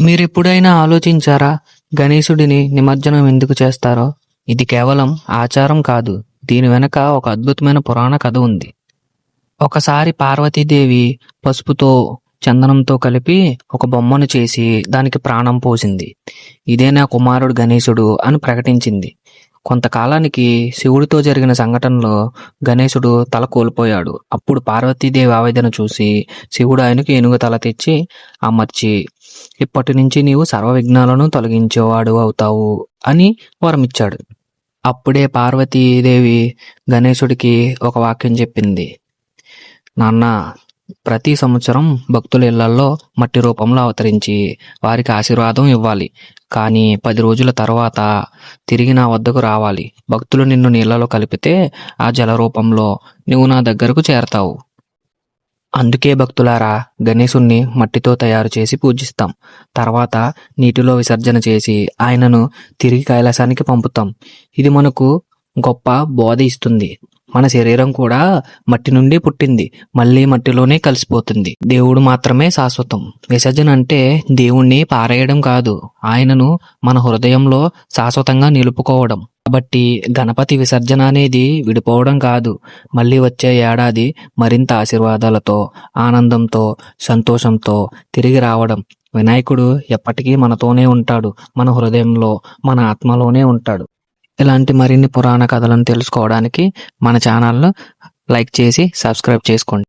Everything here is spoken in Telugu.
మీరెప్పుడైనా ఆలోచించారా? గణేశుడిని నిమజ్జనం ఎందుకు చేస్తారో? ఇది కేవలం ఆచారం కాదు. దీని వెనక ఒక అద్భుతమైన పురాణ కథ ఉంది. ఒకసారి పార్వతీదేవి పసుపుతో, చందనంతో కలిపి ఒక బొమ్మను చేసి దానికి ప్రాణం పోసింది. ఇదే నా కుమారుడు గణేశుడు అని ప్రకటించింది. కొంతకాలానికి శివుడితో జరిగిన సంఘటనలో గణేశుడు తల కోల్పోయాడు. అప్పుడు పార్వతీదేవి ఆవేదన చూసి శివుడు ఆయనకు ఏనుగు తల తెచ్చి అమర్చి, ఇప్పటి నుంచి నీవు సర్వ విఘ్నాలను తొలగించేవాడు అవుతావు అని వరమిచ్చాడు. అప్పుడే పార్వతీదేవి గణేశుడికి ఒక వాక్యం చెప్పింది. నాన్న, ప్రతి సంవత్సరం భక్తుల ఇళ్లలో మట్టి రూపంలో అవతరించి వారికి ఆశీర్వాదం ఇవ్వాలి. కానీ 10 రోజుల తర్వాత తిరిగి నా వద్దకు రావాలి. భక్తులు నిన్ను నీళ్లలో కలిపితే ఆ జల రూపంలో నువ్వు నా దగ్గరకు చేరతావు. అందుకే భక్తులారా, గణేశుణ్ణి మట్టితో తయారు చేసి పూజిస్తాం. తర్వాత నీటిలో విసర్జన చేసి ఆయనను తిరిగి కైలాసానికి పంపుతాం. ఇది మనకు గొప్ప బోధ ఇస్తుంది. మన శరీరం కూడా మట్టి నుండి పుట్టింది, మళ్ళీ మట్టిలోనే కలిసిపోతుంది. దేవుడు మాత్రమే శాశ్వతం. విసర్జన అంటే దేవుణ్ణి పారేయడం కాదు, ఆయనను మన హృదయంలో శాశ్వతంగా నిలుపుకోవడం. కాబట్టి గణపతి విసర్జన అనేది విడిపోవడం కాదు, మళ్ళీ వచ్చే ఏడాది మరింత ఆశీర్వాదాలతో, ఆనందంతో, సంతోషంతో తిరిగి రావడం. వినాయకుడు ఎప్పటికీ మనతోనే ఉంటాడు, మన హృదయంలో, మన ఆత్మలోనే ఉంటాడు. ఇలాంటి మరిన్ని పురాణ కథలను తెలుసుకోవడానికి మన ఛానల్ను లైక్ చేసి సబ్స్క్రైబ్ చేసుకోండి.